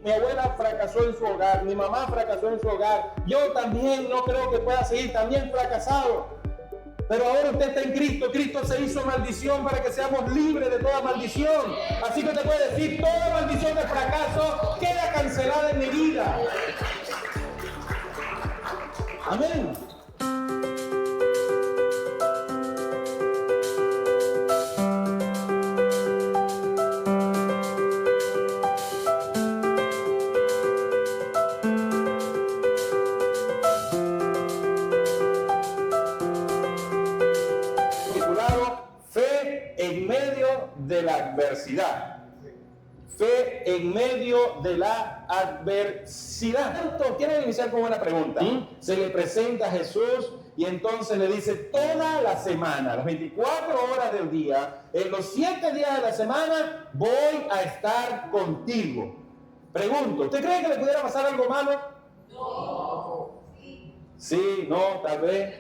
mi abuela fracasó en su hogar, mi mamá fracasó en su hogar, yo también no creo que pueda seguir, también fracasado. Pero ahora usted está en Cristo. Cristo se hizo maldición para que seamos libres de toda maldición. Así que te puede decir, toda maldición de fracaso queda cancelada en mi vida. Amén. En medio de la adversidad. Fe en medio de la adversidad. Quiero iniciar con una pregunta. Se le presenta a Jesús y entonces le dice: toda la semana, las 24 horas del día, en los 7 días de la semana, voy a estar contigo. Pregunto, ¿usted cree que le pudiera pasar algo malo? No. Sí, no, tal vez.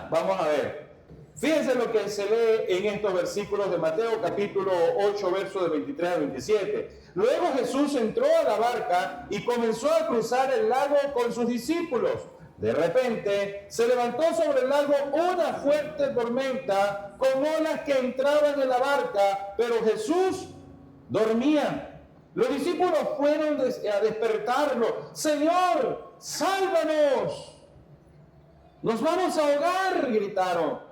Vamos a ver. Fíjense lo que se lee en estos versículos de Mateo capítulo 8, versos de 23 a 27. Luego Jesús entró a la barca y comenzó a cruzar el lago con sus discípulos. De repente se levantó sobre el lago una fuerte tormenta con olas que entraban en la barca, pero Jesús dormía. Los discípulos fueron a despertarlo. Señor, sálvanos. Nos vamos a ahogar, gritaron.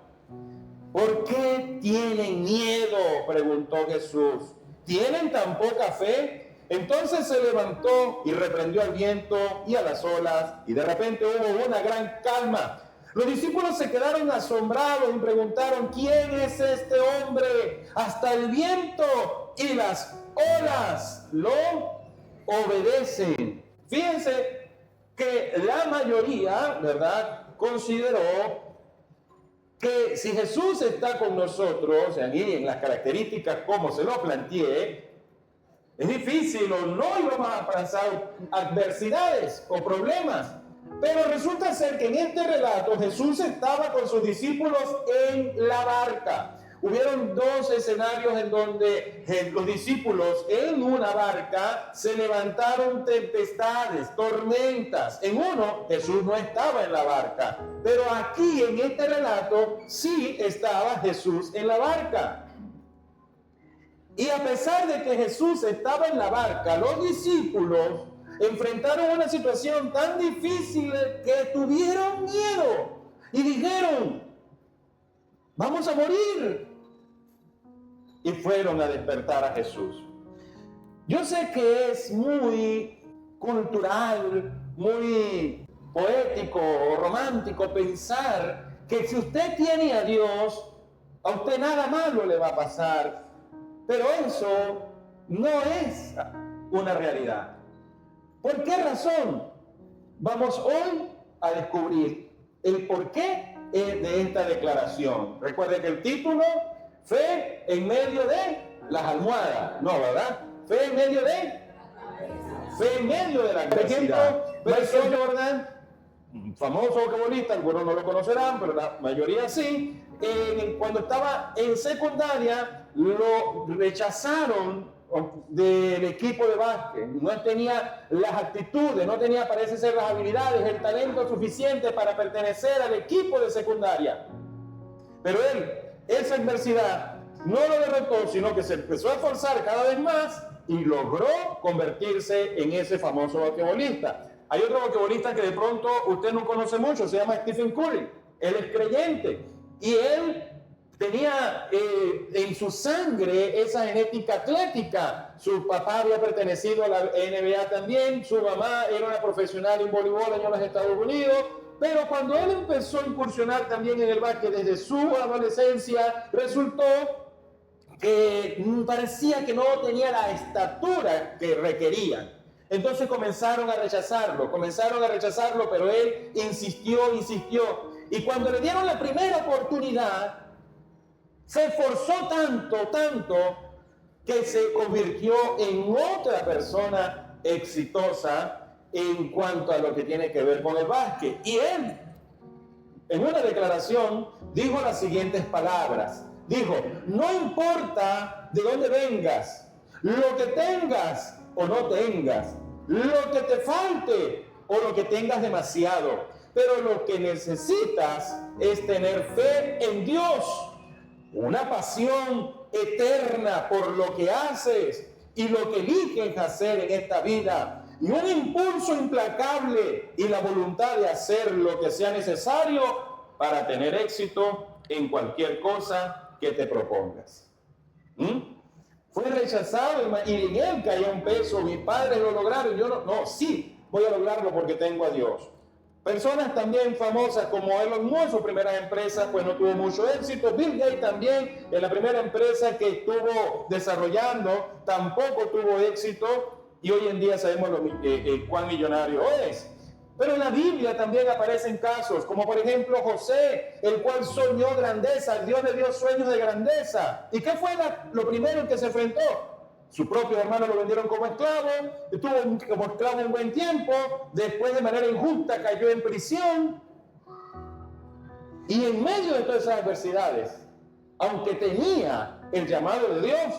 ¿Por qué tienen miedo?, preguntó Jesús. ¿Tienen tan poca fe? Entonces se levantó y reprendió al viento y a las olas, y de repente hubo una gran calma. Los discípulos se quedaron asombrados y preguntaron: ¿quién es este hombre? Hasta el viento y las olas lo obedecen. Fíjense que la mayoría, ¿verdad?, consideró que si Jesús está con nosotros, en las características como se lo planteé, es difícil o no íbamos a pasar adversidades o problemas. Pero resulta ser que en este relato Jesús estaba con sus discípulos en la barca. Hubieron dos escenarios en donde los discípulos en una barca se levantaron tempestades, tormentas. En uno, Jesús no estaba en la barca, pero aquí en este relato sí estaba Jesús en la barca. Y a pesar de que Jesús estaba en la barca, los discípulos enfrentaron una situación tan difícil que tuvieron miedo y dijeron: vamos a morir. Y fueron a despertar a Jesús. Yo sé que es muy cultural, muy poético o romántico pensar que si usted tiene a Dios, a usted nada malo le va a pasar. Pero eso no es una realidad. ¿Por qué razón? Vamos hoy a descubrir el porqué de esta declaración. Recuerde que el título: fe en medio de las almohadas. No, ¿verdad? Fe en medio de la adversidad. Michael Jordan, un famoso basquetbolista, algunos no lo conocerán, pero la mayoría sí. Cuando estaba en secundaria, lo rechazaron del equipo de básquet. No tenía las actitudes, no tenía, parece ser, las habilidades, el talento suficiente para pertenecer al equipo de secundaria. Pero él, esa adversidad no lo derrotó, sino que se empezó a esforzar cada vez más y logró convertirse en ese famoso basquetbolista. Hay otro basquetbolista que de pronto usted no conoce mucho, se llama Stephen Curry. Él es creyente y él tenía en su sangre esa genética atlética. Su papá había pertenecido a la NBA también, su mamá era una profesional en voleibol en los Estados Unidos. Pero cuando él empezó a incursionar también en el básquet desde su adolescencia, resultó que parecía que no tenía la estatura que requerían. Entonces comenzaron a rechazarlo, pero él insistió. Y cuando le dieron la primera oportunidad, se esforzó tanto, que se convirtió en otra persona exitosa en cuanto a lo que tiene que ver con el básquet. Y él, en una declaración, dijo las siguientes palabras. Dijo: no importa de dónde vengas, lo que tengas o no tengas, lo que te falte o lo que tengas demasiado, pero lo que necesitas es tener fe en Dios, una pasión eterna por lo que haces y lo que eliges hacer en esta vida, y un impulso implacable y la voluntad de hacer lo que sea necesario para tener éxito en cualquier cosa que te propongas. Fue rechazado y en él cayó un peso. Mis padres lo lograron, yo no, sí, voy a lograrlo porque tengo a Dios. Personas también famosas como Elon Musk, en sus primeras empresas, pues no tuvo mucho éxito. Bill Gates también, en la primera empresa que estuvo desarrollando, tampoco tuvo éxito. Y hoy en día sabemos cuán millonario es. Pero en la Biblia también aparecen casos, como por ejemplo José, el cual soñó grandeza, Dios le dio sueños de grandeza. ¿Y qué fue lo primero en que se enfrentó? Sus propios hermanos lo vendieron como esclavo, estuvo como esclavo un buen tiempo, después de manera injusta cayó en prisión. Y en medio de todas esas adversidades, aunque tenía el llamado de Dios,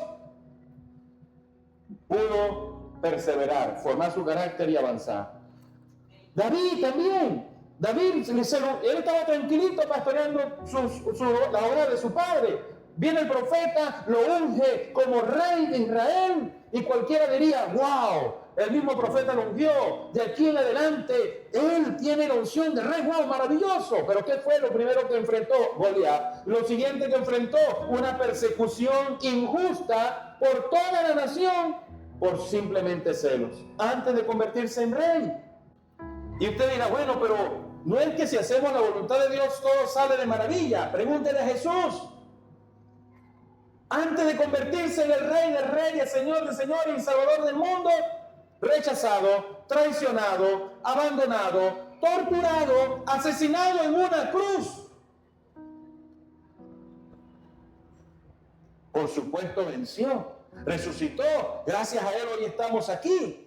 pudo perseverar, formar su carácter y avanzar. David también. David, él estaba tranquilito pastoreando la obra de su padre. Viene el profeta, lo unge como rey de Israel y cualquiera diría, wow, el mismo profeta lo ungió. De aquí en adelante, él tiene la unción de rey, wow, maravilloso. Pero ¿qué fue lo primero que enfrentó? Goliat. Lo siguiente que enfrentó, una persecución injusta por toda la nación por simplemente celos, antes de convertirse en rey. Y usted dirá, bueno, pero no es que si hacemos la voluntad de Dios todo sale de maravilla. Pregúntele a Jesús. Antes de convertirse en el Rey de Reyes, Señor de Señores y Salvador del mundo, rechazado, traicionado, abandonado, torturado, asesinado en una cruz. Por supuesto venció, resucitó, gracias a él hoy estamos aquí.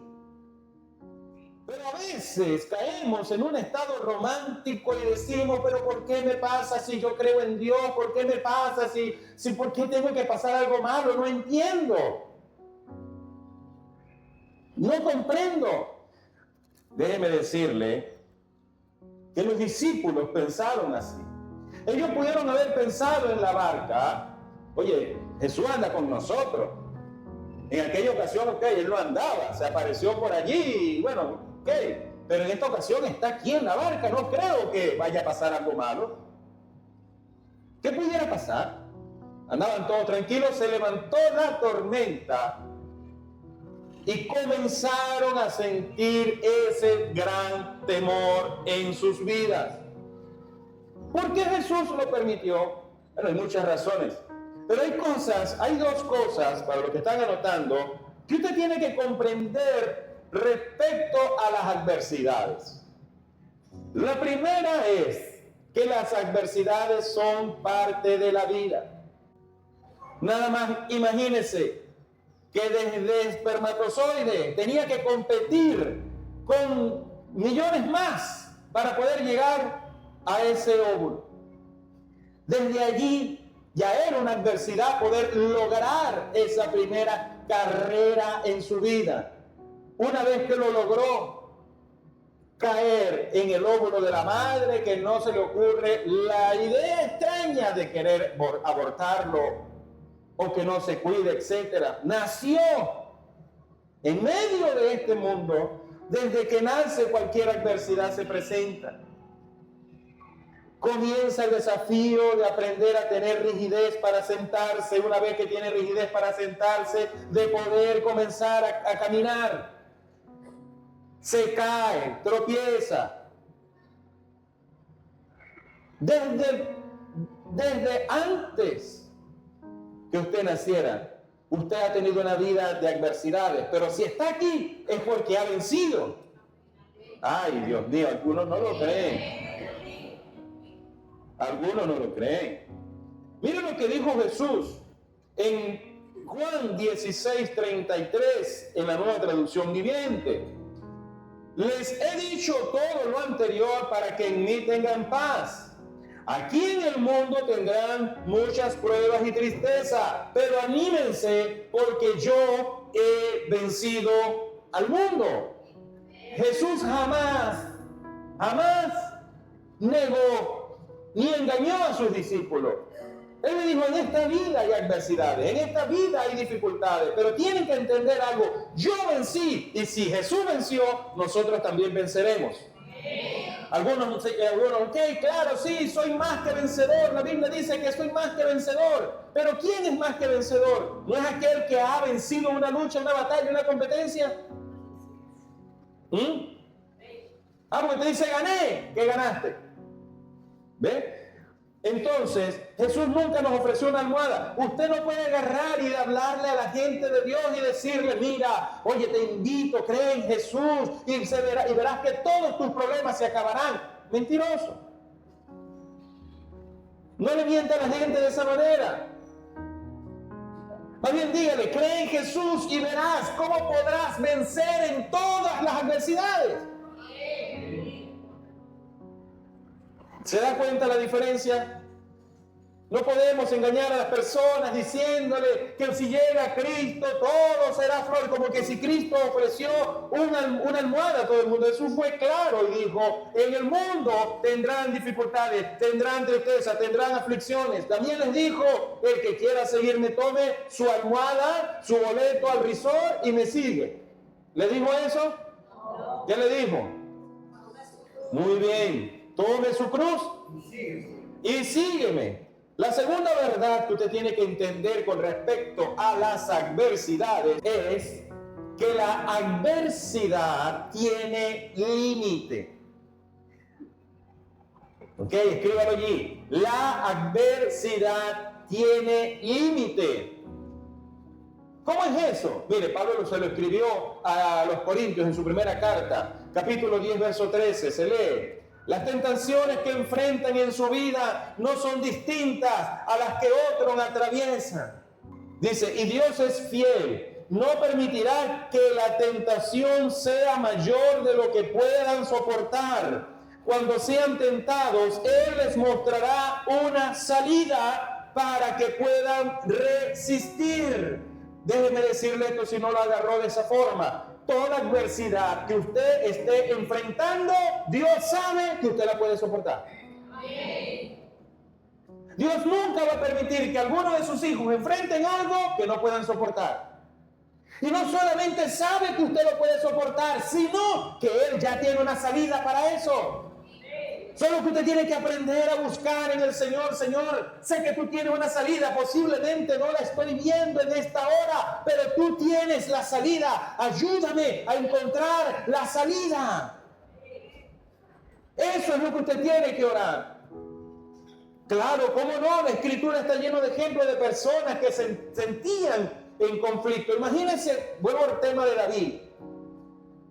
Pero a veces caemos en un estado romántico y decimos, pero ¿por qué me pasa si yo creo en Dios? ¿Por qué me pasa si por qué tengo que pasar algo malo? No entiendo. No comprendo. Déjeme decirle que los discípulos pensaron así. Ellos pudieron haber pensado en la barca, oye, Jesús anda con nosotros. En aquella ocasión, él no andaba, se apareció por allí y bueno, pero en esta ocasión está aquí en la barca, no creo que vaya a pasar algo malo. ¿Qué pudiera pasar? Andaban todos tranquilos, se levantó la tormenta y comenzaron a sentir ese gran temor en sus vidas. ¿Por qué Jesús lo permitió? Bueno, hay muchas razones, pero hay dos cosas, para los que están anotando, que usted tiene que comprender respecto a las adversidades. La primera es que las adversidades son parte de la vida. Nada más imagínese que desde espermatozoide tenía que competir con millones más para poder llegar a ese óvulo. Desde allí ya era una adversidad poder lograr esa primera carrera en su vida. Una vez que lo logró, caer en el óvulo de la madre, que no se le ocurre la idea extraña de querer abortarlo o que no se cuide, etc. Nació en medio de este mundo. Desde que nace cualquier adversidad se presenta. Comienza el desafío de aprender a tener rigidez para sentarse. Una vez que tiene rigidez para sentarse, de poder comenzar a caminar. Se cae, tropieza. Desde antes que usted naciera, usted ha tenido una vida de adversidades, pero si está aquí es porque ha vencido. Ay, Dios mío, algunos no lo creen. Algunos no lo creen. Miren lo que dijo Jesús en Juan 16:33, en la Nueva Traducción Viviente. Les he dicho todo lo anterior para que en mí tengan paz. Aquí en el mundo tendrán muchas pruebas y tristeza, pero anímense porque yo he vencido al mundo. Jesús jamás negó ni engañó a sus discípulos. Él le dijo, en esta vida hay adversidades, en esta vida hay dificultades, pero tienen que entender algo. Yo vencí, y si Jesús venció, nosotros también venceremos. Algunos, ok, claro, sí, soy más que vencedor. La Biblia dice que soy más que vencedor. Pero ¿quién es más que vencedor? ¿No es aquel que ha vencido una lucha, una batalla, una competencia? Porque te dice, gané. ¿Qué ganaste? ¿Ve? Entonces, Jesús nunca nos ofreció una almohada. Usted no puede agarrar y hablarle a la gente de Dios y decirle, mira, oye, te invito, cree en Jesús y verás que todos tus problemas se acabarán. Mentiroso. No le mienta a la gente de esa manera. Más bien dígale, cree en Jesús y verás cómo podrás vencer en todas las adversidades. ¿Se da cuenta la diferencia? No podemos engañar a las personas diciéndole que si llega Cristo todo será flor, como que si Cristo ofreció una almohada a todo el mundo. Jesús fue claro y dijo, en el mundo tendrán dificultades, tendrán tristeza, tendrán aflicciones. También les dijo, el que quiera seguirme tome su almohada, su boleto al resort y me sigue. ¿Le dijo eso? ¿Qué le dijo? Muy bien. Tome su cruz y sígueme. La segunda verdad que usted tiene que entender con respecto a las adversidades es que la adversidad tiene límite. Ok, escríbalo allí. La adversidad tiene límite. ¿Cómo es eso? Mire, Pablo se lo escribió a los Corintios en su primera carta, capítulo 10, verso 13, se lee. Las tentaciones que enfrentan en su vida no son distintas a las que otros atraviesan. Dice, y Dios es fiel, no permitirá que la tentación sea mayor de lo que puedan soportar. Cuando sean tentados, Él les mostrará una salida para que puedan resistir. Déjeme decirle esto si no lo agarró de esa forma. Toda adversidad que usted esté enfrentando, Dios sabe que usted la puede soportar. Dios nunca va a permitir que alguno de sus hijos enfrenten algo que no puedan soportar. Y no solamente sabe que usted lo puede soportar, sino que Él ya tiene una salida para eso. Solo que usted tiene que aprender a buscar en el Señor. Señor, sé que tú tienes una salida, posiblemente no la estoy viendo en esta hora, pero tú tienes la salida. Ayúdame a encontrar la salida. Eso es lo que usted tiene que orar. Claro, ¿cómo no? La Escritura está llena de ejemplos de personas que se sentían en conflicto. Imagínense, vuelvo al tema de David.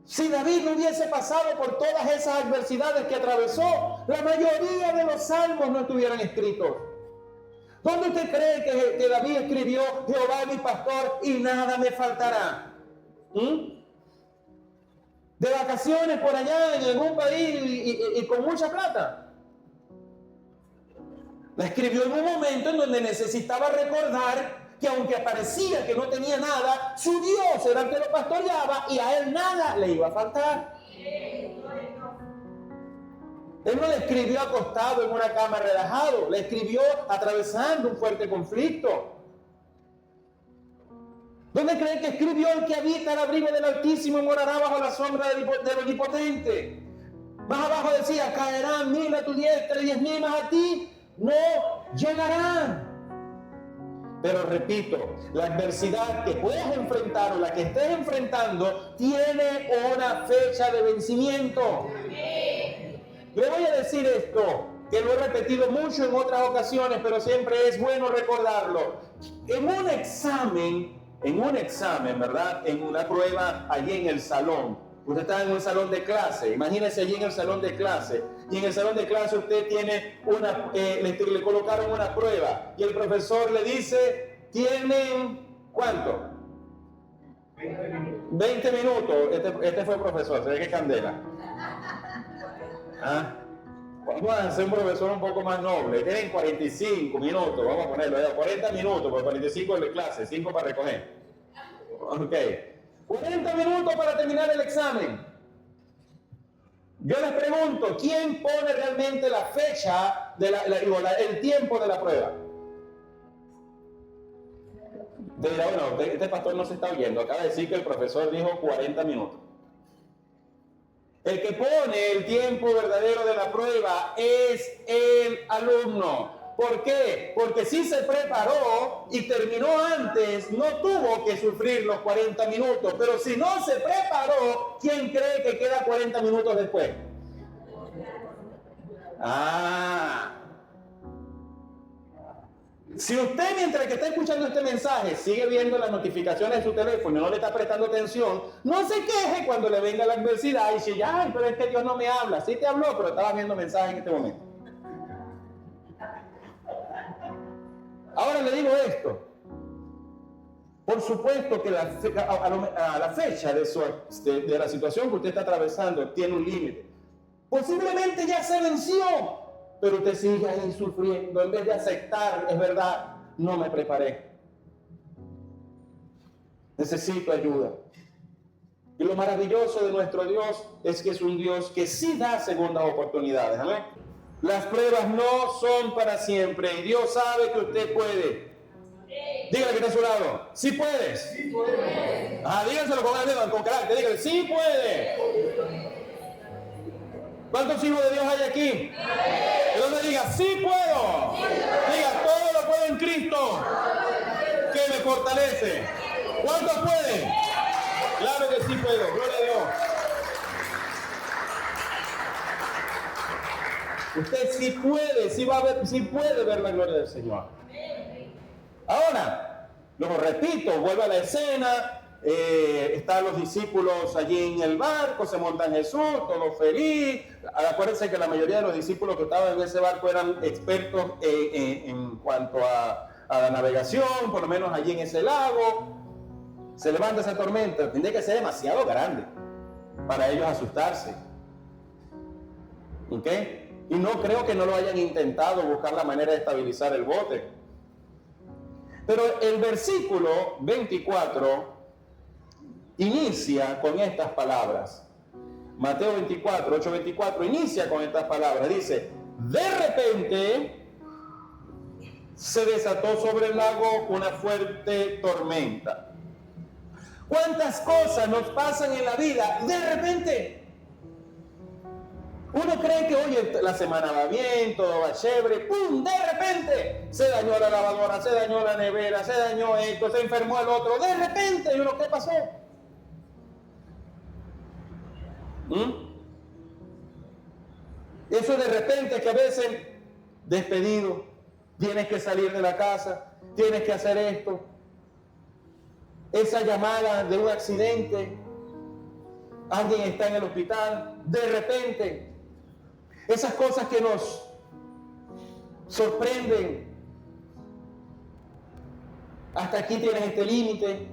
Si David no hubiese pasado por todas esas adversidades que atravesó, la mayoría de los salmos no estuvieran escritos. ¿Dónde usted cree que David escribió, Jehová es mi pastor y nada me faltará? De vacaciones por allá en algún país y con mucha plata. La escribió en un momento en donde necesitaba recordar que aunque parecía que no tenía nada, su Dios era el que lo pastoreaba y a él nada le iba a faltar. Él no le escribió acostado en una cama relajado, le escribió atravesando un fuerte conflicto. ¿Dónde creen que escribió el que habita el abrigo del Altísimo y morará bajo la sombra del Omnipotente? Más abajo decía, caerán 1000 a tu diestra y 10,000 más a ti no llegarán. Pero repito, la adversidad que puedas enfrentar o la que estés enfrentando tiene una fecha de vencimiento. Le voy a decir esto, que lo he repetido mucho en otras ocasiones, pero siempre es bueno recordarlo. En un examen, ¿verdad? En una prueba allí en el salón. Usted está en un salón de clase, imagínese allí en el salón de clase, y en el salón de clase usted tiene le colocaron una prueba, y el profesor le dice, tienen, ¿cuánto? 20 minutos, este fue el profesor, se ve que candela. Vamos a hacer un profesor un poco más noble, tienen 45 minutos, vamos a ponerlo, 40 minutos, por 45 de clase, 5 para recoger. Ok. 40 minutos para terminar el examen. Yo les pregunto, ¿quién pone realmente la fecha, el tiempo de la prueba? Te dirá, bueno, este pastor no se está oyendo. Acaba de decir que el profesor dijo 40 minutos. El que pone el tiempo verdadero de la prueba es el alumno. ¿Por qué? Porque si se preparó y terminó antes, no tuvo que sufrir los 40 minutos. Pero si no se preparó, ¿quién cree que queda 40 minutos después? Si usted, mientras que está escuchando este mensaje, sigue viendo las notificaciones de su teléfono y no le está prestando atención, no se queje cuando le venga la adversidad y dice, ay, pero es que Dios no me habla. Sí te habló, pero estaba viendo mensajes en este momento. Ahora le digo esto. Por supuesto que a la fecha de la situación que usted está atravesando tiene un límite. Posiblemente ya se venció, pero usted sigue ahí sufriendo. En vez de aceptar, es verdad, no me preparé. Necesito ayuda. Y lo maravilloso de nuestro Dios es que es un Dios que sí da segundas oportunidades. ¿Amén? Las pruebas no son para siempre y Dios sabe que usted puede. Dígale que está a su lado, sí puedes. Sí puedes. Díganselo con carácter, dígale, sí puede. ¿Cuántos hijos de Dios hay aquí? Entonces diga, sí puedo. Diga, todo lo puedo en Cristo que me fortalece. ¿Cuántos pueden? Claro que sí puedo, gloria a Dios. Usted sí puede, sí puede ver la gloria del Señor. Ahora, lo repito, vuelve a la escena. Están los discípulos allí en el barco, se montan Jesús, todo feliz. Acuérdense que la mayoría de los discípulos que estaban en ese barco eran expertos en cuanto a la navegación, por lo menos allí en ese lago. Se levanta esa tormenta, tendría que ser demasiado grande para ellos asustarse. ¿Ok? Y no creo que no lo hayan intentado buscar la manera de estabilizar el bote. Pero el versículo 24 inicia con estas palabras. Mateo 24, 8:24 inicia con estas palabras. Dice, de repente se desató sobre el lago una fuerte tormenta. ¿Cuántas cosas nos pasan en la vida de repente? Uno cree que, oye, la semana va bien, todo va chévere, ¡pum! De repente se dañó la lavadora, se dañó la nevera, se dañó esto, se enfermó el otro, de repente, ¿y uno qué pasó? Eso de repente, que a veces despedido, tienes que salir de la casa, tienes que hacer esto, esa llamada de un accidente, alguien está en el hospital, de repente, esas cosas que nos sorprenden. Hasta aquí tienes este límite.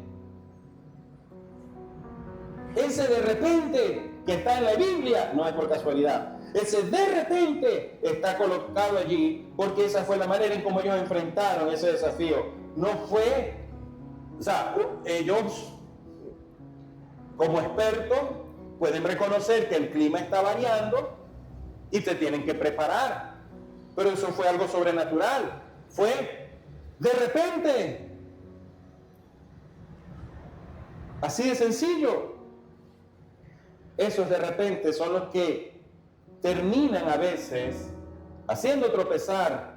Ese de repente que está en la Biblia no es por casualidad. Ese de repente está colocado allí porque esa fue la manera en cómo ellos enfrentaron ese desafío. No fue, ellos como expertos pueden reconocer que el clima está variando y te tienen que preparar. Pero eso fue algo sobrenatural. Fue de repente. Así de sencillo. Esos de repente son los que terminan a veces haciendo tropezar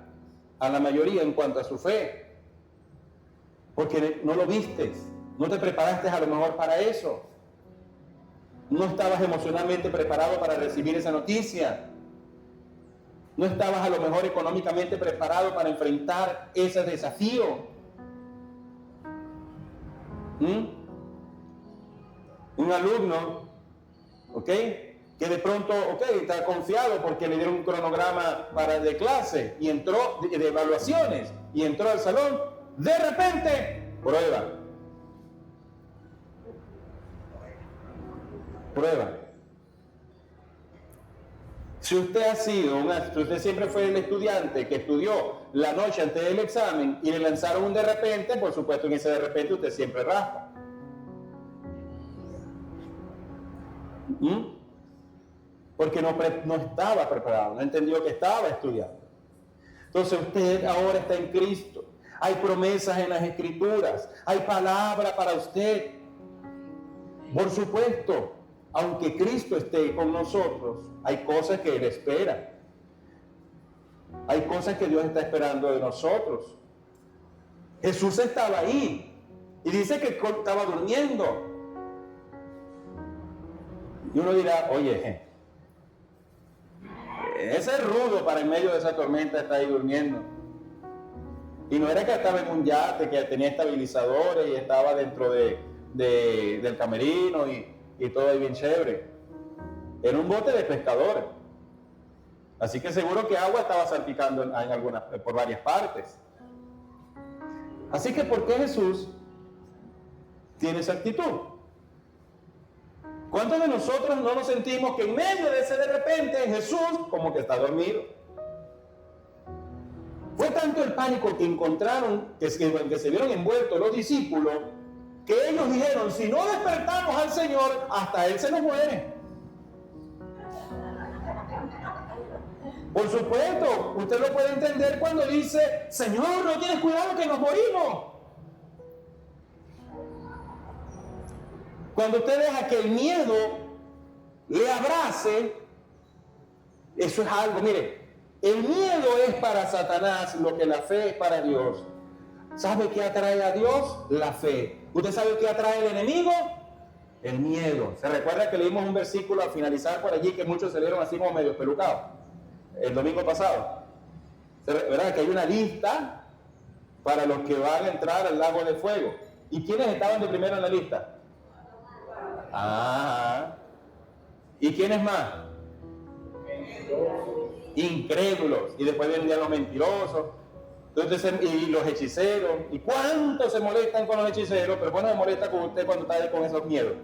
a la mayoría en cuanto a su fe. Porque no lo vistes, no te preparaste a lo mejor para eso. No estabas emocionalmente preparado para recibir esa noticia. No estabas a lo mejor económicamente preparado para enfrentar ese desafío. Un alumno, que de pronto, está confiado porque le dieron un cronograma de clase y entró, de evaluaciones, y entró al salón, de repente, prueba. Si usted si usted siempre fue el estudiante que estudió la noche antes del examen y le lanzaron un de repente, por supuesto en ese de repente usted siempre raspa. Porque no estaba preparado, no entendió que estaba estudiando. Entonces usted ahora está en Cristo. Hay promesas en las Escrituras, hay palabra para usted. Por supuesto, aunque Cristo esté con nosotros, hay cosas que Él espera. Hay cosas que Dios está esperando de nosotros. Jesús estaba ahí y dice que estaba durmiendo. Y uno dirá, oye, ese es rudo para en medio de esa tormenta estar ahí durmiendo. Y no era que estaba en un yate que tenía estabilizadores y estaba dentro del camerino y todo ahí bien chévere. Era un bote de pescadores. Así que seguro que agua estaba salpicando por varias partes. Así que ¿por qué Jesús tiene esa actitud? ¿Cuántos de nosotros no nos sentimos que en medio de ese de repente Jesús como que está dormido? Fue tanto el pánico que encontraron, que se vieron envueltos los discípulos, que ellos dijeron, si no despertamos al Señor, hasta Él se nos muere. Por supuesto, usted lo puede entender cuando dice, Señor, no tienes cuidado que nos morimos. Cuando usted deja que el miedo le abrace, eso es algo, mire, el miedo es para Satanás lo que la fe es para Dios. ¿Sabe qué atrae a Dios? La fe. ¿Usted sabe qué atrae el enemigo? El miedo. ¿Se recuerda que leímos un versículo al finalizar por allí que muchos se vieron así como medio pelucados? El domingo pasado. ¿Verdad? Que hay una lista para los que van a entrar al lago de fuego. ¿Y quiénes estaban de primero en la lista? ¿Y quiénes más? Incrédulos. Y después vendrían los mentirosos. Entonces, y los hechiceros. ¿Y cuántos se molestan con los hechiceros? Pero ¿cuándo se molesta con usted cuando está ahí con esos miedos?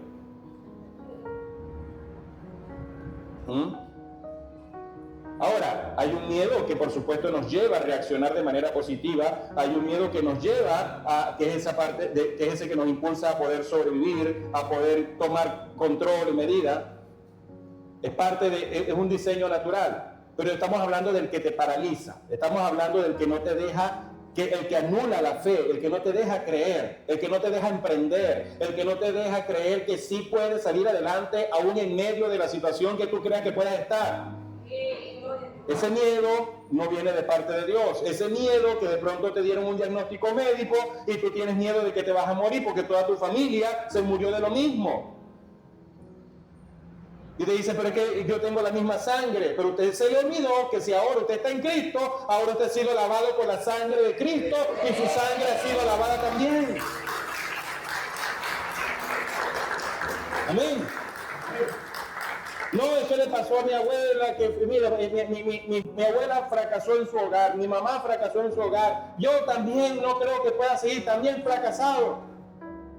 Ahora, hay un miedo que por supuesto nos lleva a reaccionar de manera positiva, hay un miedo que nos lleva a, que es esa parte, que es ese que nos impulsa a poder sobrevivir, a poder tomar control y medida. Es un diseño natural, pero estamos hablando del que te paraliza, estamos hablando del que no te deja, el que anula la fe, el que no te deja creer, el que no te deja emprender, el que no te deja creer que sí puedes salir adelante aún en medio de la situación que tú creas que puedas estar. Ese miedo no viene de parte de Dios. Ese miedo que de pronto te dieron un diagnóstico médico y tú tienes miedo de que te vas a morir porque toda tu familia se murió de lo mismo. Y te dice, pero es que yo tengo la misma sangre. Pero usted se le olvidó que si ahora usted está en Cristo, ahora usted ha sido lavado con la sangre de Cristo y su sangre ha sido lavada también. Amén. No, eso le pasó a mi abuela, que mira, mi abuela fracasó en su hogar, mi mamá fracasó en su hogar, yo también no creo que pueda seguir, también fracasado.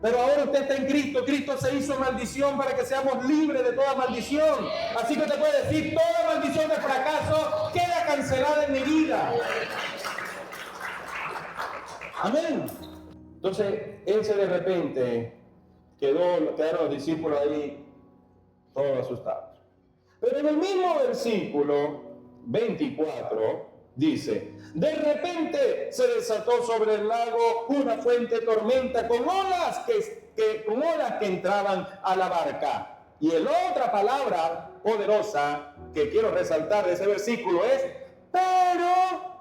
Pero ahora usted está en Cristo, Cristo se hizo maldición para que seamos libres de toda maldición. Así que te puede decir, toda maldición de fracaso queda cancelada en mi vida. Amén. Entonces, de repente, quedaron los discípulos ahí todos asustados. Pero en el mismo versículo 24 dice, de repente se desató sobre el lago una fuerte tormenta con olas que entraban a la barca. Y la otra palabra poderosa que quiero resaltar de ese versículo es, pero,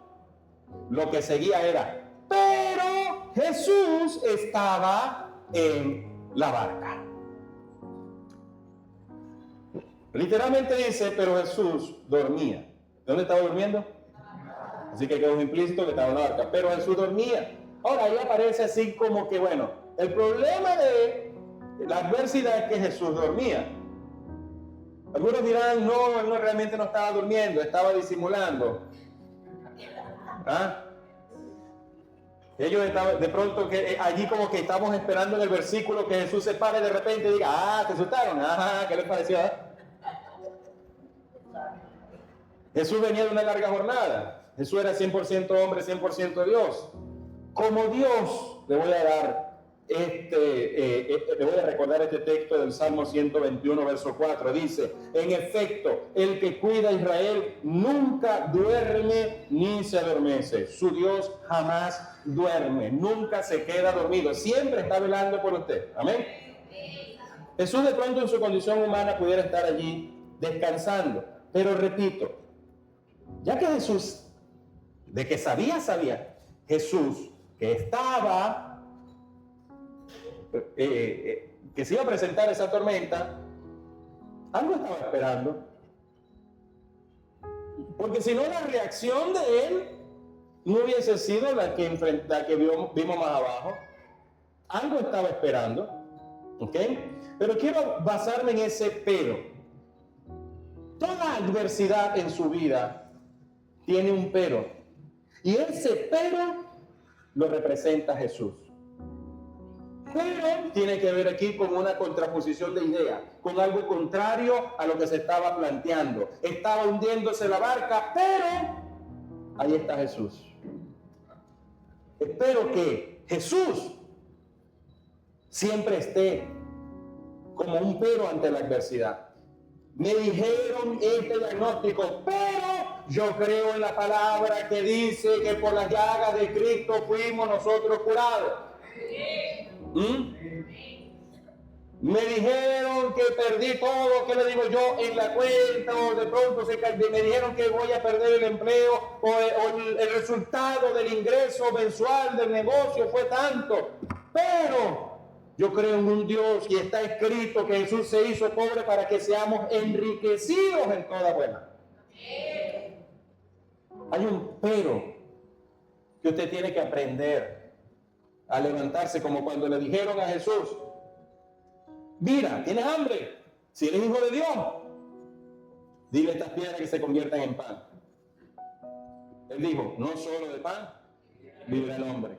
lo que seguía era, pero Jesús estaba en la barca. Literalmente dice, pero Jesús dormía. ¿Dónde estaba durmiendo? Así que quedó implícito que estaba en la barca. Pero Jesús dormía. Ahora ahí aparece así como que, bueno, el problema de la adversidad es que Jesús dormía. Algunos dirán, no, él realmente no estaba durmiendo, estaba disimulando. Ellos estaban, de pronto, que allí como que estamos esperando en el versículo que Jesús se pare de repente y diga, ¿te asustaron? Ajá, ¿qué les pareció? Jesús venía de una larga jornada. Jesús era 100% hombre, 100% Dios. Como Dios, le voy a dar le voy a recordar este texto del Salmo 121, verso 4. Dice: en efecto, el que cuida a Israel nunca duerme ni se adormece. Su Dios jamás duerme, nunca se queda dormido, siempre está velando por usted. Amén. Jesús de pronto en su condición humana pudiera estar allí descansando, pero repito, ya que Jesús, de que sabía, Jesús que estaba, que se iba a presentar esa tormenta, algo estaba esperando. Porque si no, la reacción de él no hubiese sido la que vimos más abajo. Algo estaba esperando, ¿ok? Pero quiero basarme en ese pero. Toda adversidad en su vida tiene un pero. Y ese pero lo representa Jesús. Pero tiene que ver aquí con una contraposición de ideas, con algo contrario a lo que se estaba planteando. Estaba hundiéndose la barca, pero ahí está Jesús. Espero que Jesús siempre esté como un pero ante la adversidad. Me dijeron este diagnóstico, pero yo creo en la palabra que dice que por las llagas de Cristo fuimos nosotros curados. Me dijeron que perdí todo, ¿qué le digo yo? En la cuenta, o de pronto me dijeron que voy a perder el empleo, o el resultado del ingreso mensual del negocio fue tanto. Pero yo creo en un Dios y está escrito que Jesús se hizo pobre para que seamos enriquecidos en toda buena. Hay un pero que usted tiene que aprender a levantarse, como cuando le dijeron a Jesús: mira, ¿tienes hambre? Si eres hijo de Dios, dile a estas piedras que se conviertan en pan. Él dijo: no solo de pan vivirá el hombre.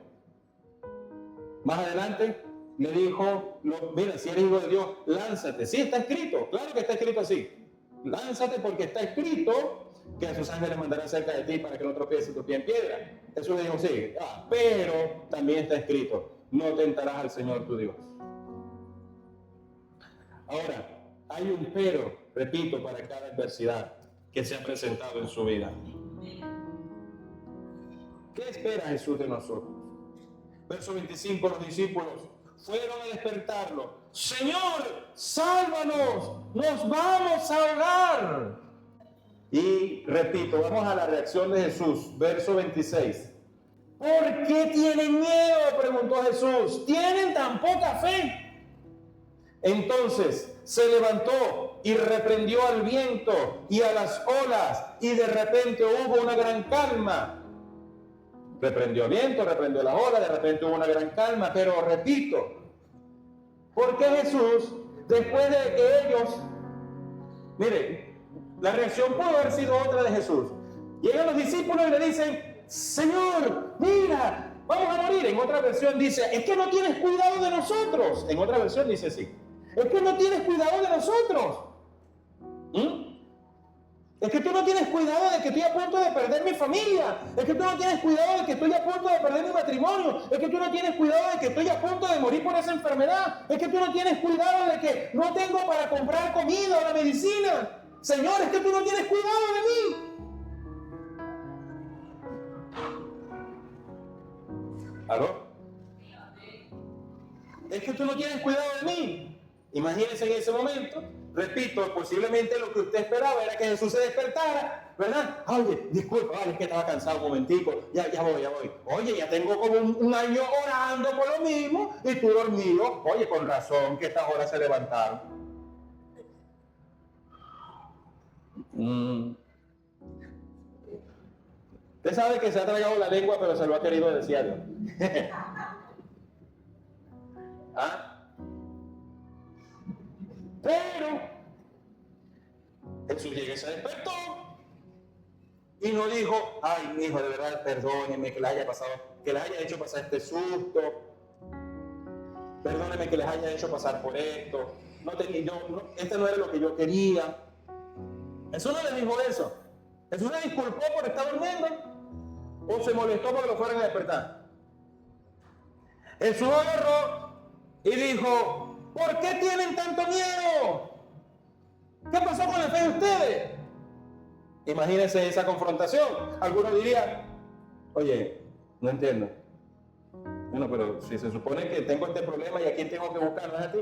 Más adelante le dijo: mira, si eres hijo de Dios, lánzate. Sí, está escrito, claro que está escrito así. Lánzate porque está escrito que a sus ángeles mandarán cerca de ti para que no tropieces tu pie en piedra. Jesús le dijo: sí, pero también está escrito: no tentarás al Señor tu Dios. Ahora, hay un pero, repito, para cada adversidad que se ha presentado en su vida. ¿Qué espera Jesús de nosotros? Verso 25, los discípulos fueron a despertarlo: Señor, sálvanos, nos vamos a ahogar. Y repito, vamos a la reacción de Jesús, verso 26. ¿Por qué tienen miedo?, preguntó Jesús. ¿Tienen tan poca fe? Entonces se levantó y reprendió al viento y a las olas, y de repente hubo una gran calma. Reprendió al viento, reprendió las olas, de repente hubo una gran calma. Pero repito, ¿por qué Jesús, después de que ellos, miren, la reacción pudo haber sido otra de Jesús? Llegan los discípulos y le dicen: Señor, mira, vamos a morir. En otra versión dice: es que no tienes cuidado de nosotros. En otra versión dice así: es que no tienes cuidado de nosotros. Es que tú no tienes cuidado de que estoy a punto de perder mi familia. Es que tú no tienes cuidado de que estoy a punto de perder mi matrimonio. Es que tú no tienes cuidado de que estoy a punto de morir por esa enfermedad. Es que tú no tienes cuidado de que no tengo para comprar comida o la medicina. Señor, es que tú no tienes cuidado de mí. ¿Aló? Es que tú no tienes cuidado de mí. Imagínense en ese momento, repito, posiblemente lo que usted esperaba era que Jesús se despertara, ¿verdad? Oye, disculpa, vale, es que estaba cansado un momentico, ya voy. Oye, ya tengo como un año orando por lo mismo y tú dormido. Oye, con razón que estas horas se levantaron. Usted sabe que se ha tragado la lengua, pero se lo ha querido decir. Pero Jesús llega y se despertó y no dijo: ay, mi hijo, de verdad, perdóneme que les haya pasado, que les haya hecho pasar este susto, perdóneme que les haya hecho pasar por esto, este no era lo que yo quería. Jesús no le dijo eso. Jesús le disculpó por estar durmiendo, o se molestó porque lo fueran a despertar. Jesús agarró y dijo, ¿por qué tienen tanto miedo? ¿Qué pasó con la fe de ustedes? Imagínense esa confrontación. Algunos dirían, oye, no entiendo. Bueno, pero si se supone que tengo este problema y a quién tengo que buscar, ¿no es a ti?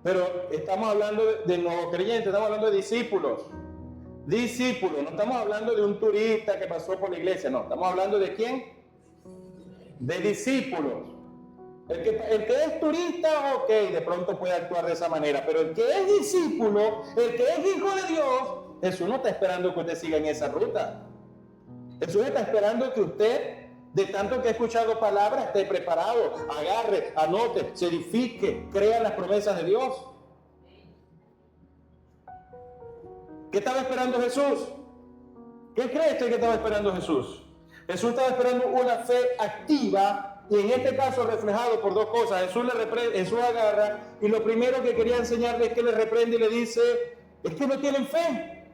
Pero estamos hablando de nuevos creyentes, estamos hablando de discípulos. Discípulos, no estamos hablando de un turista que pasó por la iglesia, no, estamos hablando de ¿quién? De discípulos. El que es turista, ok, de pronto puede actuar de esa manera, pero el que es discípulo, el que es hijo de Dios, Jesús no está esperando que usted siga en esa ruta. Jesús está esperando que usted, de tanto que ha escuchado palabras, esté preparado, agarre, anote, se edifique, crea las promesas de Dios. ¿Qué estaba esperando Jesús? ¿Qué cree usted que estaba esperando Jesús? Jesús estaba esperando una fe activa, y en este caso reflejado por dos cosas. Jesús agarra, y lo primero que quería enseñarle es que le reprende y le dice, es que no tienen fe.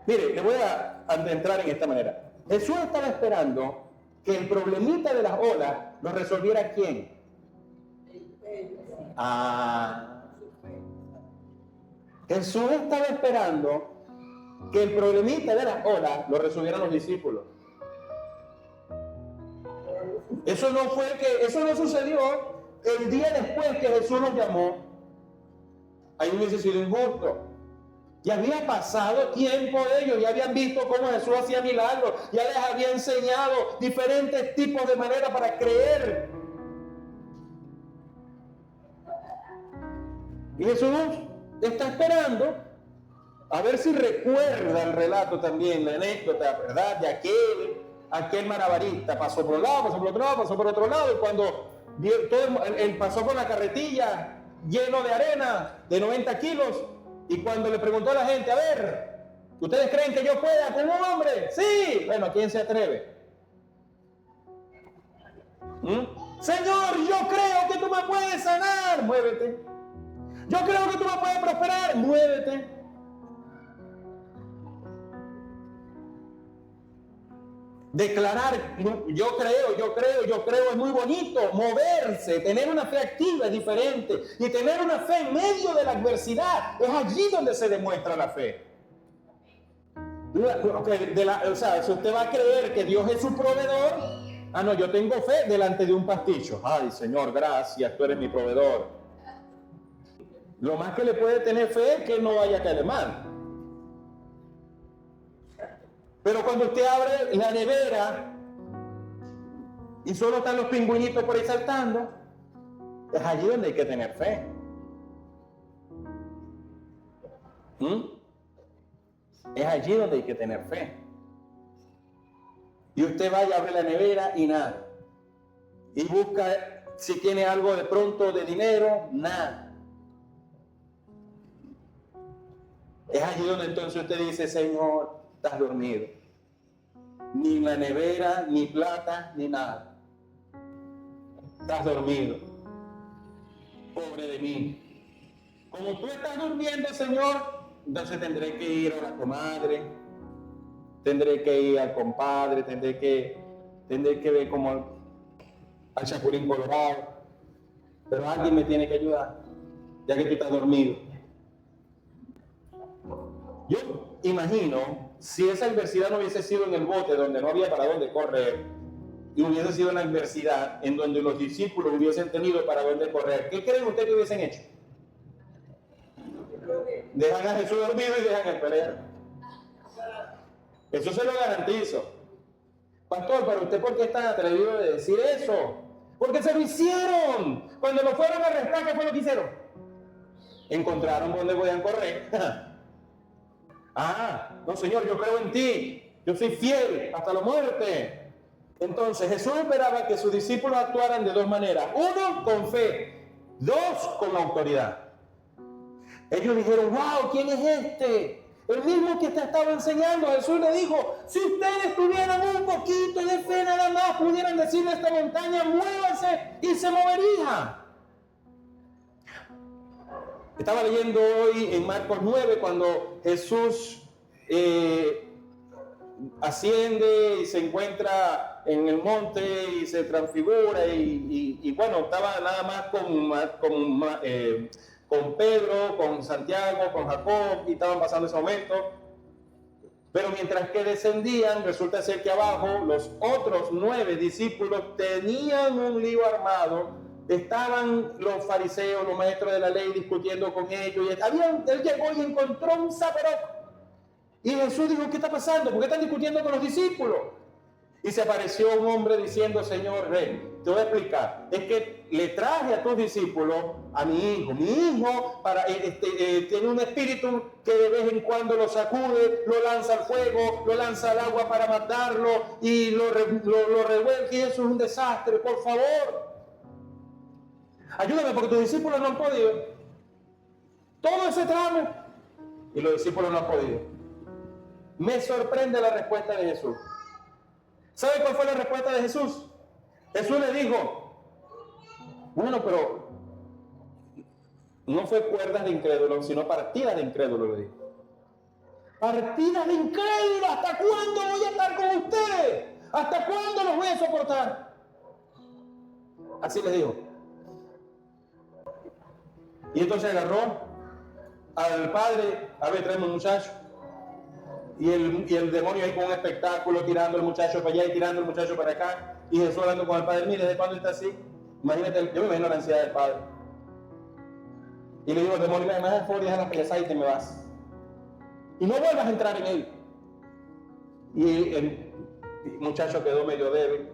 Mire, le voy a adentrar en esta manera. Jesús estaba esperando que el problemita de las olas lo resolviera ¿quién? Jesús estaba esperando que el problemita de las olas lo resolvieran los discípulos. Eso no sucedió el día después que Jesús los llamó. Ahí hubiese sido injusto. Ya había pasado tiempo de ellos, ya habían visto cómo Jesús hacía milagros, ya les había enseñado diferentes tipos de maneras para creer. Y Jesús está esperando a ver si recuerda el relato también, la anécdota, ¿verdad? De aquel malabarista pasó por un lado, pasó por otro lado, pasó por otro lado, y cuando él pasó con la carretilla lleno de arena de 90 kilos, y cuando le preguntó a la gente, a ver, ¿ustedes creen que yo pueda con un hombre? Sí. Bueno, ¿quién se atreve? Señor, yo creo que tú me puedes sanar. Muévete. Yo creo que tú me puedes prosperar. Muévete. Declarar, yo creo, es muy bonito. Moverse, tener una fe activa es diferente. Y tener una fe en medio de la adversidad, es allí donde se demuestra la fe. O sea, si usted va a creer que Dios es su proveedor, no, yo tengo fe delante de un pasticho. Ay, Señor, gracias, tú eres mi proveedor. Lo más que le puede tener fe es que no vaya a caer mal. Pero cuando usted abre la nevera y solo están los pingüinitos por ahí saltando, es allí donde hay que tener fe. Es allí donde hay que tener fe. Y usted vaya a abrir la nevera y nada. Y busca si tiene algo de pronto de dinero, nada. Es allí donde entonces usted dice, Señor, estás dormido. Ni la nevera, ni plata, ni nada. Estás dormido. Pobre de mí. Como tú estás durmiendo, Señor, entonces tendré que ir a la comadre, tendré que ir al compadre, tendré que ver como al chapulín colorado. Pero alguien me tiene que ayudar, ya que tú estás dormido. Yo imagino, si esa adversidad no hubiese sido en el bote donde no había para dónde correr, y hubiese sido una adversidad en donde los discípulos hubiesen tenido para dónde correr, ¿qué creen ustedes que hubiesen hecho? Dejan a Jesús dormido y dejan el pelear. Eso se lo garantizo. Pastor, pero usted ¿por qué es tan atrevido de decir eso? Porque se lo hicieron. Cuando lo fueron a arrestar, ¿qué fue lo que hicieron? Encontraron dónde podían correr. No, Señor, yo creo en ti. Yo soy fiel hasta la muerte. Entonces Jesús esperaba que sus discípulos actuaran de dos maneras. Uno, con fe. Dos, con autoridad. Ellos dijeron, wow, ¿quién es este? El mismo que te estaba enseñando. Jesús le dijo, si ustedes tuvieran un poquito de fe nada más, pudieran decirle a esta montaña, muévase, y se movería. Estaba leyendo hoy en Marcos 9, cuando Jesús asciende y se encuentra en el monte y se transfigura y bueno, estaba nada más con Pedro, con Santiago, con Jacob y estaban pasando ese momento. Pero mientras que descendían, resulta ser que abajo los otros 9 discípulos tenían un lío armado. Estaban los fariseos, los maestros de la ley discutiendo con ellos. Él llegó y encontró un zaperoco. Y Jesús dijo, ¿qué está pasando? ¿Por qué están discutiendo con los discípulos? Y se apareció un hombre diciendo, Señor, rey, te voy a explicar. Es que le traje a tus discípulos a mi hijo. Mi hijo tiene un espíritu que de vez en cuando lo sacude, lo lanza al fuego, lo lanza al agua para matarlo y lo revuelve. Y eso es un desastre, por favor. Ayúdame porque tus discípulos no han podido. Todo ese tramo. Y los discípulos no han podido. Me sorprende la respuesta de Jesús. ¿Sabe cuál fue la respuesta de Jesús? Jesús le dijo, bueno, pero no fue cuerdas de incrédulos, sino partidas de incrédulos, le dijo. Partidas de incrédulos, ¿hasta cuándo voy a estar con ustedes? ¿Hasta cuándo los voy a soportar? Así les dijo. Y entonces agarró al padre, a ver, traemos un muchacho. Y el demonio ahí con un espectáculo, tirando al muchacho para allá y tirando al muchacho para acá. Y Jesús hablando con el padre, mire, ¿de cuándo está así? Imagínate, yo me imagino la ansiedad del padre. Y le digo al demonio, me das por dejar la payasada y te me vas. Y no vuelvas a entrar en él. Y el muchacho quedó medio débil.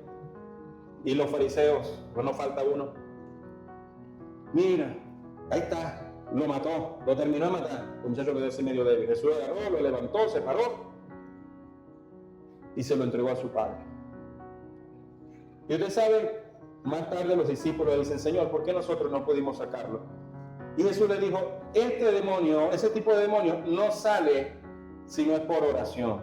Y los fariseos, pues no falta uno. Mira, ahí está. Lo mató, lo terminó de matar. El muchacho quedó así medio débil. Jesús lo agarró, lo levantó, se paró y se lo entregó a su padre. Y usted sabe, más tarde los discípulos le dicen, Señor, ¿por qué nosotros no pudimos sacarlo? Y Jesús le dijo, este demonio, ese tipo de demonio no sale si no es por oración.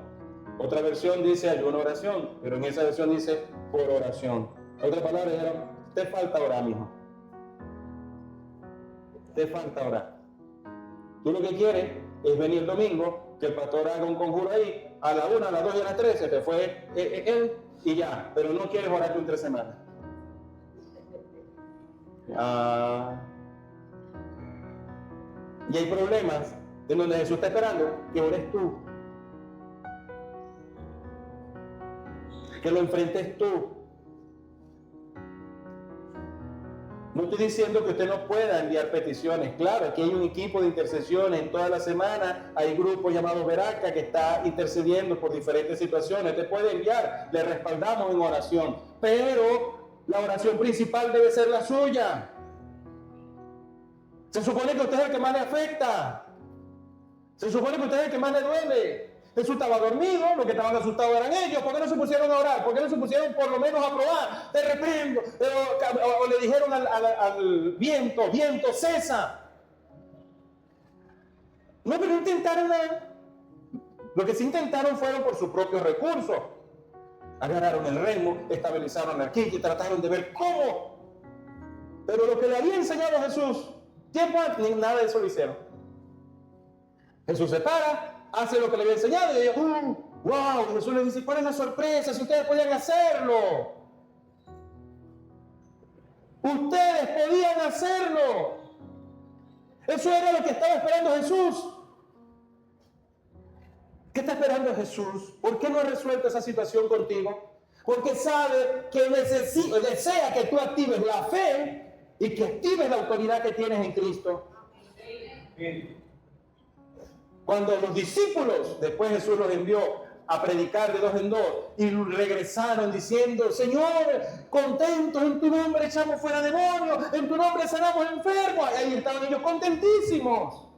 Otra versión dice ayuno oración, pero en esa versión dice por oración. Otra palabra era, te falta orar, mijo. Te falta orar. Tú lo que quieres es venir el domingo, que el pastor haga un conjuro ahí, a la 1, a las 2 y a las 3, se te fue él y ya, pero no quieres orar tú en 3 semanas. Y hay problemas en donde Jesús está esperando que ores tú, que lo enfrentes tú. No estoy diciendo que usted no pueda enviar peticiones. Claro, aquí hay un equipo de intercesiones en toda la semana. Hay grupos llamados Veraca que está intercediendo por diferentes situaciones. Usted puede enviar, le respaldamos en oración. Pero la oración principal debe ser la suya. Se supone que usted es el que más le afecta. Se supone que usted es el que más le duele. Jesús estaba dormido, los que estaban asustados eran ellos. ¿Por qué no se pusieron a orar? ¿Por qué no se pusieron por lo menos a probar? Te reprendo. O le dijeron al viento, viento, cesa. No, pero intentaron nada. Lo que sí intentaron fueron por sus propios recursos. Agarraron el remo, estabilizaron la quilla y trataron de ver cómo. Pero lo que le había enseñado a Jesús, tiempo antes, ni nada de eso lo hicieron. Jesús se para, hace lo que le había enseñado y dice, wow, Jesús le dice, ¿cuál es la sorpresa? Si ustedes podían hacerlo. Ustedes podían hacerlo. Eso era lo que estaba esperando Jesús. ¿Qué está esperando Jesús? ¿Por qué no ha resuelto esa situación contigo? Porque sabe que desea que tú actives la fe y que actives la autoridad que tienes en Cristo. Cuando los discípulos, después Jesús los envió a predicar de 2 en 2 y regresaron diciendo, Señor, contentos, en tu nombre echamos fuera demonios, en tu nombre sanamos enfermos. Y ahí estaban ellos contentísimos.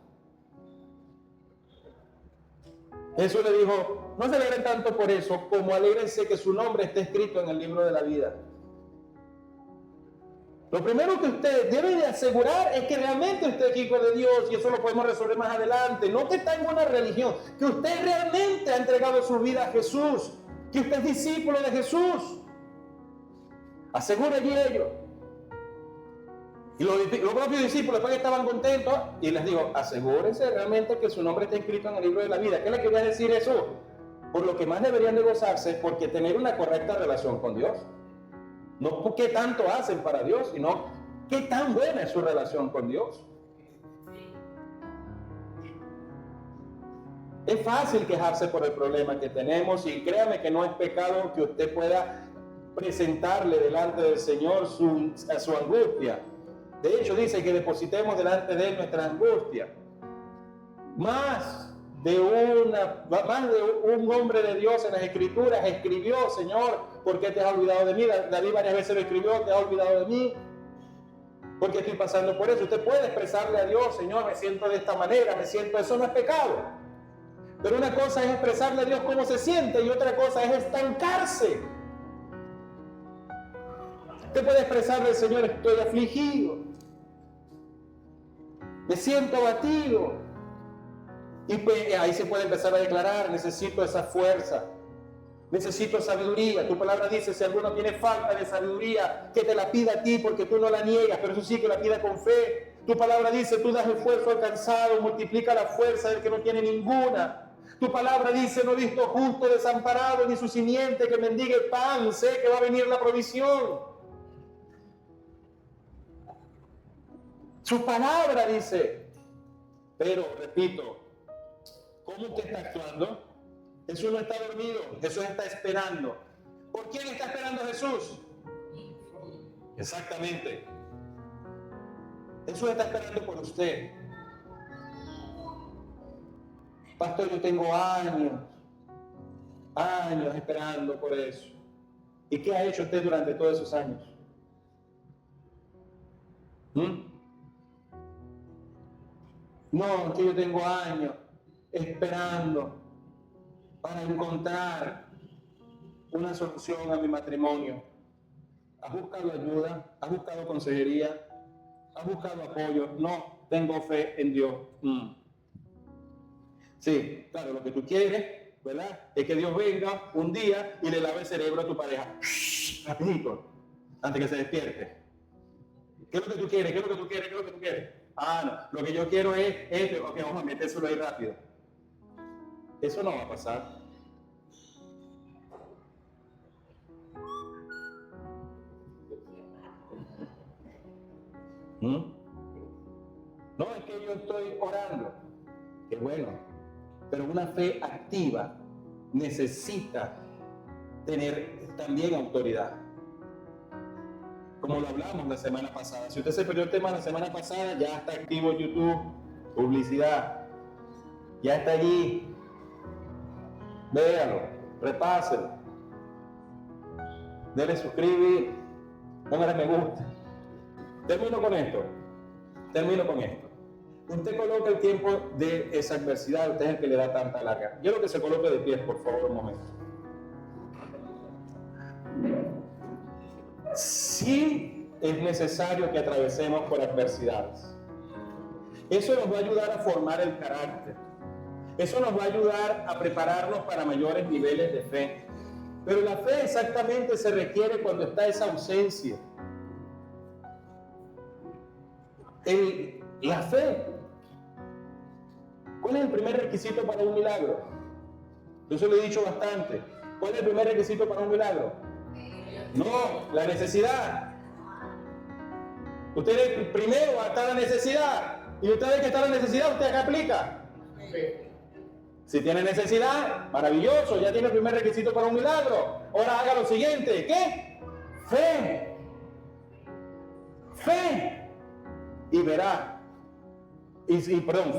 Jesús le dijo, no se alegren tanto por eso, como alégrense que su nombre esté escrito en el libro de la vida. Lo primero que usted debe de asegurar es que realmente usted es hijo de Dios, y eso lo podemos resolver más adelante. No que está en una religión, que usted realmente ha entregado su vida a Jesús, que usted es discípulo de Jesús. Asegúrele ello. Y los propios discípulos después estaban contentos y les digo, asegúrense realmente que su nombre está escrito en el libro de la vida. ¿Qué le quería decir eso? por lo que más deberían de gozarse es porque tener una correcta relación con Dios. No qué tanto hacen para Dios, sino qué tan buena es su relación con Dios. Es fácil quejarse por el problema que tenemos y créame que no es pecado que usted pueda presentarle delante del Señor su angustia. De hecho, dice que depositemos delante de Él nuestra angustia. Más de un hombre de Dios en las Escrituras escribió: Señor, ¿por qué te has olvidado de mí? David varias veces lo escribió: ¿te has olvidado de mí? ¿Por qué estoy pasando por eso? Usted puede expresarle a Dios: Señor, me siento de esta manera, eso no es pecado. Pero una cosa es expresarle a Dios cómo se siente y otra cosa es estancarse. Usted puede expresarle al Señor: estoy afligido, me siento abatido. Y pues ahí se puede empezar a declarar: necesito esa fuerza, necesito sabiduría. Tu palabra dice: si alguno tiene falta de sabiduría, que te la pida a ti, porque tú no la niegas, pero eso sí, que la pida con fe. Tu palabra dice: tú das esfuerzo al cansado, multiplica la fuerza del que no tiene ninguna. Tu palabra dice: no he visto justo desamparado, ni su simiente que mendigue pan. Sé que va a venir la provisión. Su palabra dice. Pero, repito, ¿cómo usted está actuando? Jesús no está dormido, Jesús está esperando. ¿Por quién está esperando Jesús? Exactamente. Jesús está esperando por usted. Pastor, yo tengo años esperando por eso. ¿Y qué ha hecho usted durante todos esos años? No, que yo tengo años esperando para encontrar una solución a mi matrimonio. ¿Has buscado ayuda? ¿Has buscado consejería? ¿Has buscado apoyo? No, tengo fe en Dios. Sí, claro, lo que tú quieres, ¿verdad?, es que Dios venga un día y le lave el cerebro a tu pareja. Rapidito, antes que se despierte. ¿Qué es lo que tú quieres? ¿Qué es lo que tú quieres? ¿Qué es lo que tú quieres? Ah, no, lo que yo quiero es esto. Ok, vamos a metérselo ahí rápido. Eso no va a pasar. No, es que yo estoy orando. Qué bueno. Pero una fe activa necesita tener también autoridad. Como lo hablamos la semana pasada. Si usted se perdió el tema la semana pasada, ya está activo en YouTube. Publicidad. Ya está allí. Véalo. Repáselo. Dele suscribir. Póngale me gusta. Termino con esto. Usted coloca el tiempo de esa adversidad, usted es el que le da tanta larga. Quiero que se coloque de pie, por favor, un momento. Sí es necesario que atravesemos por adversidades. Eso nos va a ayudar a formar el carácter. Eso nos va a ayudar a prepararnos para mayores niveles de fe. Pero la fe exactamente se requiere cuando está esa ausencia. La fe. ¿Cuál es el primer requisito para un milagro? Yo se lo he dicho bastante. ¿Cuál es el primer requisito para un milagro? No, la necesidad. Usted primero está la necesidad. Y usted ve que está la necesidad, ¿usted qué aplica? Si tiene necesidad, maravilloso, ya tiene el primer requisito para un milagro. Ahora haga lo siguiente. ¿Qué? Fe. Y verá.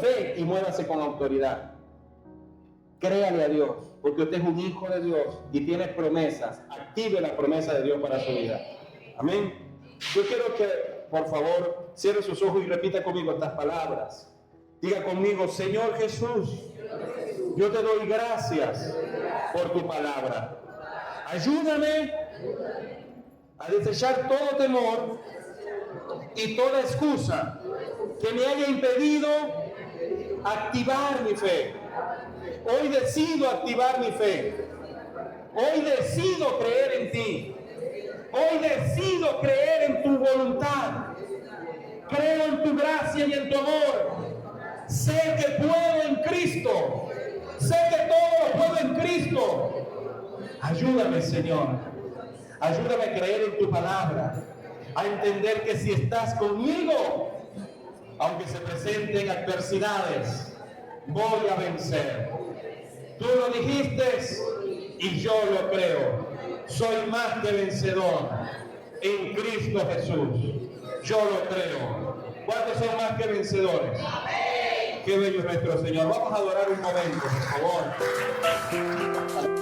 Fe y muévase con autoridad. Créale a Dios, porque usted es un hijo de Dios y tiene promesas. Active la promesa de Dios para su vida. Amén. Yo quiero que, por favor, cierre sus ojos y repita conmigo estas palabras. Diga conmigo: Señor Jesús, yo te doy gracias por tu palabra. Ayúdame a desechar todo temor y toda excusa que me haya impedido activar mi fe. Hoy decido activar mi fe. Hoy decido creer en ti. Hoy decido creer en tu voluntad. Creo en tu gracia y en tu amor. Sé que puedo en Cristo. Sé que todo lo puedo en Cristo contigo. Ayúdame, Señor. Ayúdame a creer en tu palabra, a entender que si estás conmigo, aunque se presenten adversidades, voy a vencer. Tú lo dijiste y yo lo creo. Soy más que vencedor en Cristo Jesús. Yo lo creo. ¿Cuántos son más que vencedores? Amén. Qué bello es nuestro Señor. Vamos a adorar un momento, por favor.